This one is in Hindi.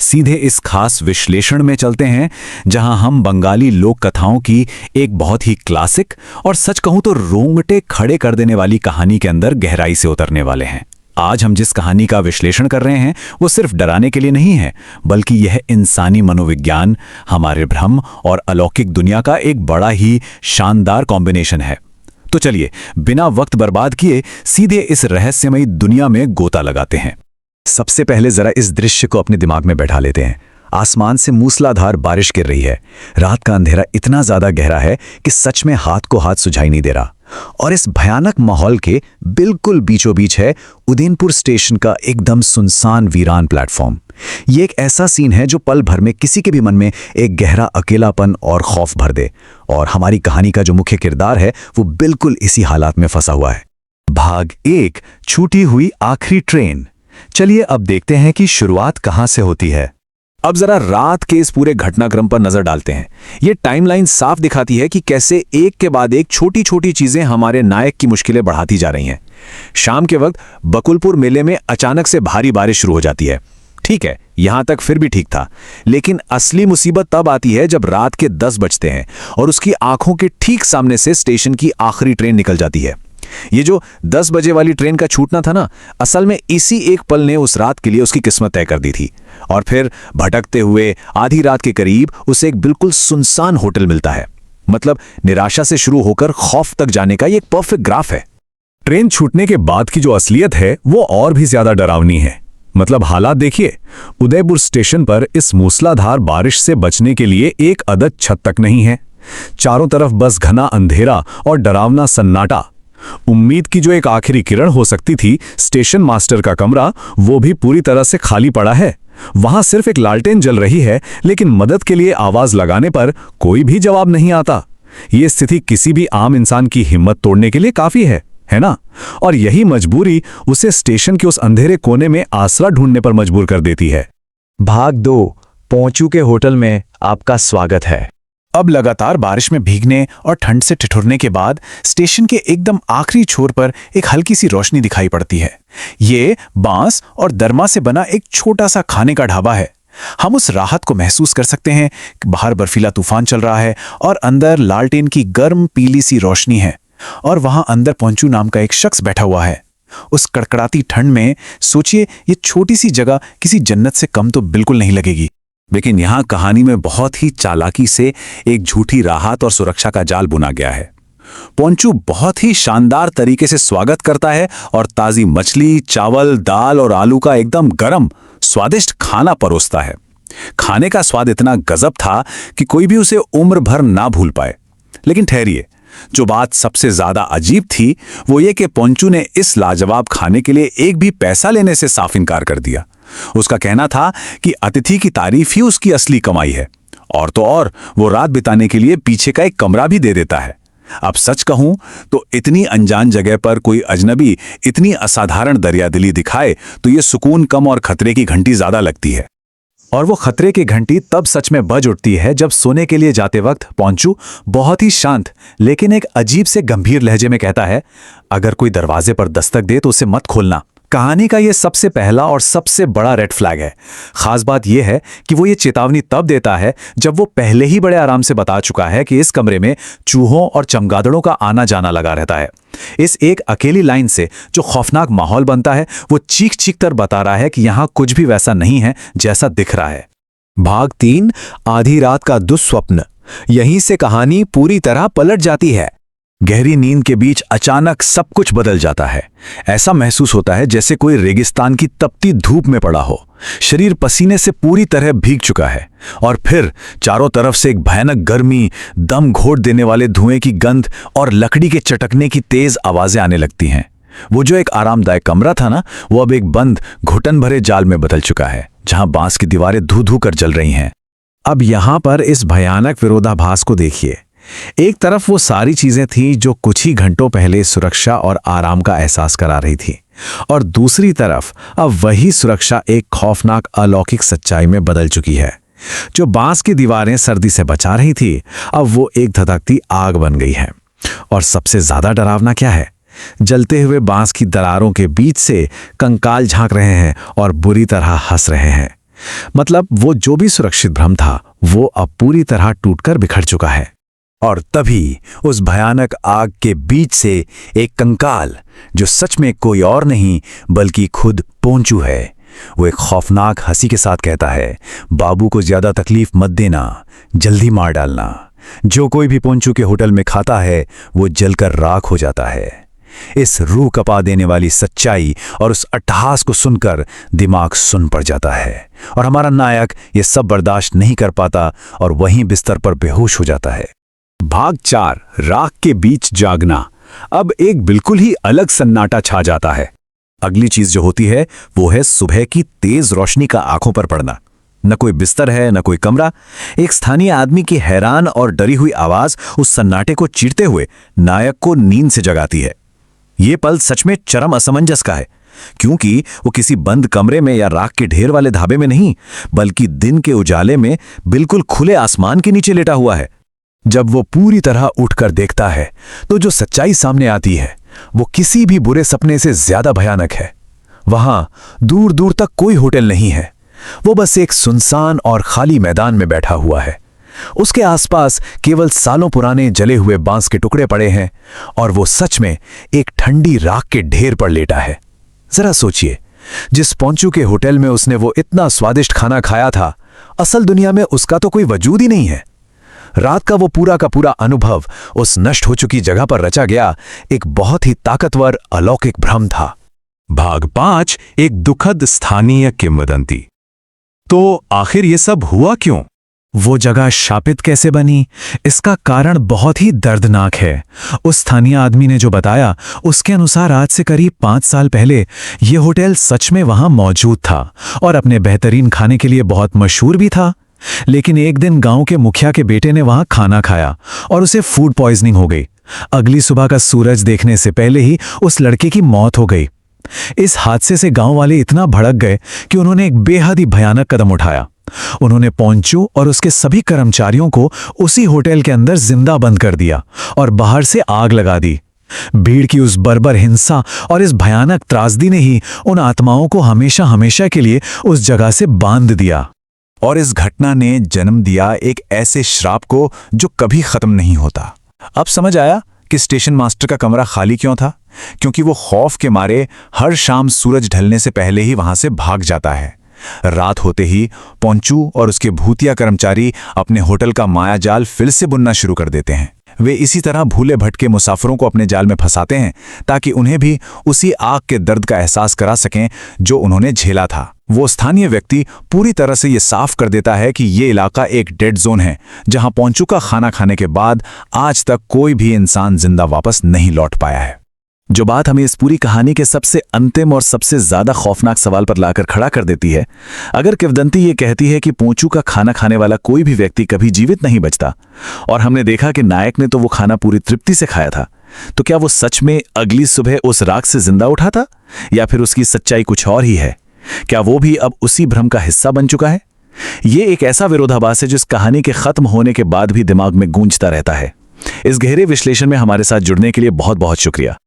सीधे इस खास विश्लेषण में चलते हैं जहां हम बंगाली लोक कथाओं की एक बहुत ही क्लासिक और सच कहूं तो रोंगटे खड़े कर देने वाली कहानी के अंदर गहराई से उतरने वाले हैं। आज हम जिस कहानी का विश्लेषण कर रहे हैं वो सिर्फ डराने के लिए नहीं है, बल्कि यह इंसानी मनोविज्ञान, हमारे भ्रम और अलौकिक दुनिया का एक बड़ा ही शानदार कॉम्बिनेशन है। तो चलिए बिना वक्त बर्बाद किए सीधे इस रहस्यमयी दुनिया में गोता लगाते हैं। सबसे पहले जरा इस दृश्य को अपने दिमाग में बैठा लेते हैं। आसमान से मूसलाधार बारिश गिर रही है। रात का अंधेरा इतना ज्यादा गहरा है कि सच में हाथ को हाथ सुझाई नहीं दे रहा। और इस भयानक माहौल के बिल्कुल बीचों बीच है उदयपुर स्टेशन का एकदम सुनसान वीरान प्लेटफॉर्म। ये एक ऐसा सीन है जो पल भर में किसी के भी मन में एक गहरा अकेलापन और खौफ भर दे। और हमारी कहानी का जो मुख्य किरदार है वो बिल्कुल इसी हालात में फंसा हुआ है। भाग 1, छूटी हुई आखिरी ट्रेन। चलिए अब देखते हैं कि शुरुआत कहां से होती है। अब जरा रात के इस पूरे घटनाक्रम पर नजर डालते हैं। ये टाइमलाइन साफ दिखाती है कि कैसे एक के बाद एक छोटी छोटी चीजें हमारे नायक की मुश्किलें बढ़ाती जा रही हैं। शाम के वक्त बकुलपुर मेले में अचानक से भारी बारिश शुरू हो जाती है। ठीक है, यहां तक फिर भी ठीक था, लेकिन असली मुसीबत तब आती है जब रात के 10 बजते हैं और उसकी आंखों के ठीक सामने से स्टेशन की आखिरी ट्रेन निकल जाती है। ये जो 10 बजे वाली ट्रेन का छूटना था ना, असल में इसी एक पल ने उस रात के लिए उसकी किस्मत तय कर दी थी। और फिर भटकते हुए आधी रात के करीब उसे एक बिल्कुल सुनसान होटल मिलता है। मतलब निराशा से शुरू होकर खौफ तक जाने का ये एक परफेक्ट ग्राफ है। ट्रेन छूटने के बाद की जो असलियत है वो और भी ज्यादा डरावनी है। मतलब हालात देखिए, उदयपुर स्टेशन पर इस मूसलाधार बारिश से बचने के लिए एक अदद छत तक नहीं है। चारों तरफ बस घना अंधेरा और डरावना सन्नाटा। उम्मीद की जो एक आखिरी किरण हो सकती थी, स्टेशन मास्टर का कमरा, वो भी पूरी तरह से खाली पड़ा है। वहां सिर्फ एक लालटेन जल रही है, लेकिन मदद के लिए आवाज लगाने पर कोई भी जवाब नहीं आता। ये स्थिति किसी भी आम इंसान की हिम्मत तोड़ने के लिए काफी है ना? और यही मजबूरी उसे स्टेशन के उस अंधेरे कोने में आसरा ढूंढने पर मजबूर कर देती है। भाग 2, पोंचू के होटल में आपका स्वागत है। अब लगातार बारिश में भीगने और ठंड से ठिठुरने के बाद स्टेशन के एकदम आखिरी छोर पर एक हल्की सी रोशनी दिखाई पड़ती है। ये बांस और दरमा से बना एक छोटा सा खाने का ढाबा है। हम उस राहत को महसूस कर सकते हैं कि बाहर बर्फीला तूफान चल रहा है और अंदर लालटेन की गर्म पीली सी रोशनी है। और वहां अंदर पोंचू नाम का एक शख्स बैठा हुआ है। उस कड़कड़ाती ठंड में सोचिए, ये छोटी सी जगह किसी जन्नत से कम तो बिल्कुल नहीं लगेगी। लेकिन यहां कहानी में बहुत ही चालाकी से एक झूठी राहत और सुरक्षा का जाल बुना गया है। पोंचू बहुत ही शानदार तरीके से स्वागत करता है और ताजी मछली, चावल, दाल और आलू का एकदम गरम स्वादिष्ट खाना परोसता है। खाने का स्वाद इतना गजब था कि कोई भी उसे उम्र भर ना भूल पाए। लेकिन ठहरिए, जो बात सबसे ज्यादा अजीब थी वो ये कि पोंचू ने इस लाजवाब खाने के लिए एक भी पैसा लेने से साफ इनकार कर दिया। उसका कहना था कि अतिथि की तारीफ ही उसकी असली कमाई है। और तो और वो रात बिताने के लिए पीछे का एक कमरा भी दे देता है। अब सच कहूं तो इतनी अनजान जगह पर कोई अजनबी इतनी असाधारण दरियादिली दिखाए तो ये सुकून कम और खतरे की घंटी ज्यादा लगती है। और वो खतरे की घंटी तब सच में बज उठती है जब सोने के लिए जाते वक्त पोंचू बहुत ही शांत लेकिन एक अजीब से गंभीर लहजे में कहता है, अगर कोई दरवाजे पर दस्तक दे तो उसे मत खोलना। कहानी का ये सबसे पहला और सबसे बड़ा रेड फ्लैग है। खास बात यह है कि वो ये चेतावनी तब देता है जब वो पहले ही बड़े आराम से बता चुका है कि इस कमरे में चूहों और चमगादड़ों का आना जाना लगा रहता है। इस एक अकेली लाइन से जो खौफनाक माहौल बनता है वो चीख चीख कर बता रहा है कि यहां कुछ भी वैसा नहीं है जैसा दिख रहा है। भाग 3, आधी रात का दुस्वप्न। यहीं से कहानी पूरी तरह पलट जाती है। गहरी नींद के बीच अचानक सब कुछ बदल जाता है। ऐसा महसूस होता है जैसे कोई रेगिस्तान की तपती धूप में पड़ा हो। शरीर पसीने से पूरी तरह भीग चुका है और फिर चारों तरफ से एक भयानक गर्मी, दम घोट देने वाले धुएं की गंध और लकड़ी के चटकने की तेज आवाजें आने लगती हैं। वो जो एक आरामदायक कमरा था ना, वो अब एक बंद घुटन भरे जाल में बदल चुका है, जहां बांस की दीवारें धू धू कर जल रही हैं। अब यहां पर इस भयानक विरोधाभास को देखिए। एक तरफ वो सारी चीजें थीं जो कुछ ही घंटों पहले सुरक्षा और आराम का एहसास करा रही थी, और दूसरी तरफ अब वही सुरक्षा एक खौफनाक अलौकिक सच्चाई में बदल चुकी है। जो बांस की दीवारें सर्दी से बचा रही थी, अब वो एक धधकती आग बन गई है। और सबसे ज्यादा डरावना क्या है, जलते हुए बांस की दरारों के बीच से कंकाल झांक रहे हैं और बुरी तरह हंस रहे हैं। मतलब वो जो भी सुरक्षित भ्रम था वो अब पूरी तरह टूटकर बिखर चुका है। और तभी उस भयानक आग के बीच से एक कंकाल, जो सच में कोई और नहीं बल्कि खुद पोंचू है, वो एक खौफनाक हंसी के साथ कहता है, बाबू को ज्यादा तकलीफ मत देना, जल्दी मार डालना। जो कोई भी पोंचू के होटल में खाता है वो जलकर राख हो जाता है। इस रूह कपा देने वाली सच्चाई और उस अट्टहास को सुनकर दिमाग सुन पड़ जाता है और हमारा नायक ये सब बर्दाश्त नहीं कर पाता और वहीं बिस्तर पर बेहोश हो जाता है। भाग 4, राख के बीच जागना। अब एक बिल्कुल ही अलग सन्नाटा छा जाता है। अगली चीज जो होती है वो है सुबह की तेज रोशनी का आंखों पर पड़ना। न कोई बिस्तर है न कोई कमरा। एक स्थानीय आदमी की हैरान और डरी हुई आवाज उस सन्नाटे को चीरते हुए नायक को नींद से जगाती है। ये पल सच में चरम असमंजस का है, क्योंकि वो किसी बंद कमरे में या राख के ढेर वाले ढाबे में नहीं, बल्कि दिन के उजाले में बिल्कुल खुले आसमान के नीचे लेटा हुआ है। जब वो पूरी तरह उठकर देखता है तो जो सच्चाई सामने आती है वो किसी भी बुरे सपने से ज्यादा भयानक है। वहां दूर दूर तक कोई होटल नहीं है, वो बस एक सुनसान और खाली मैदान में बैठा हुआ है। उसके आसपास केवल सालों पुराने जले हुए बांस के टुकड़े पड़े हैं और वो सच में एक ठंडी राख के ढेर पर लेटा है। जरा सोचिए, जिस पोंचू के होटल में उसने वो इतना स्वादिष्ट खाना खाया था, असल दुनिया में उसका तो कोई वजूद ही नहीं है। रात का वो पूरा का पूरा अनुभव उस नष्ट हो चुकी जगह पर रचा गया एक बहुत ही ताकतवर अलौकिक भ्रम था। भाग 5, एक दुखद स्थानीय किंवदंती। तो आखिर ये सब हुआ क्यों? वो जगह शापित कैसे बनी, इसका कारण बहुत ही दर्दनाक है। उस स्थानीय आदमी ने जो बताया उसके अनुसार आज से करीब 5 साल पहले ये होटल सच में वहां मौजूद था और अपने बेहतरीन खाने के लिए बहुत मशहूर भी था। लेकिन एक दिन गांव के मुखिया के बेटे ने वहां खाना खाया और उसे फूड पॉइजनिंग हो गई। अगली सुबह का सूरज देखने से पहले ही उस लड़के की मौत हो गई। इस हादसे से गांव वाले इतना भड़क गए कि उन्होंने एक बेहद ही भयानक कदम उठाया। उन्होंने पोंचू और उसके सभी कर्मचारियों को उसी होटल के अंदर जिंदा बंद कर दिया और बाहर से आग लगा दी। भीड़ की उस बर्बर हिंसा और इस भयानक त्रासदी ने ही उन आत्माओं को हमेशा हमेशा के लिए उस जगह से बांध दिया। और इस घटना ने जन्म दिया एक ऐसे श्राप को जो कभी खत्म नहीं होता। अब समझ आया कि स्टेशन मास्टर का कमरा खाली क्यों था, क्योंकि वो खौफ के मारे हर शाम सूरज ढलने से पहले ही वहां से भाग जाता है। रात होते ही पोंचू और उसके भूतिया कर्मचारी अपने होटल का मायाजाल फिर से बुनना शुरू कर देते हैं। वे इसी तरह भूले भटके मुसाफिरों को अपने जाल में फंसाते हैं ताकि उन्हें भी उसी आग के दर्द का एहसास करा सकें जो उन्होंने झेला था। वो स्थानीय व्यक्ति पूरी तरह से ये साफ कर देता है कि ये इलाका एक डेड जोन है, जहां पोंचू का खाना खाने के बाद आज तक कोई भी इंसान जिंदा वापस नहीं लौट पाया है। जो बात हमें इस पूरी कहानी के सबसे अंतिम और सबसे ज्यादा खौफनाक सवाल पर लाकर खड़ा कर देती है, अगर किंवदंती ये कहती है कि पोंचू का खाना खाने वाला कोई भी व्यक्ति कभी जीवित नहीं बचता और हमने देखा कि नायक ने तो वो खाना पूरी तृप्ति से खाया था, तो क्या वो सच में अगली सुबह उस राख से जिंदा उठा था या फिर उसकी सच्चाई कुछ और ही है? क्या वो भी अब उसी भ्रम का हिस्सा बन चुका है? ये एक ऐसा विरोधाभास है जिस कहानी के खत्म होने के बाद भी दिमाग में गूंजता रहता है। इस गहरे विश्लेषण में हमारे साथ जुड़ने के लिए बहुत बहुत शुक्रिया।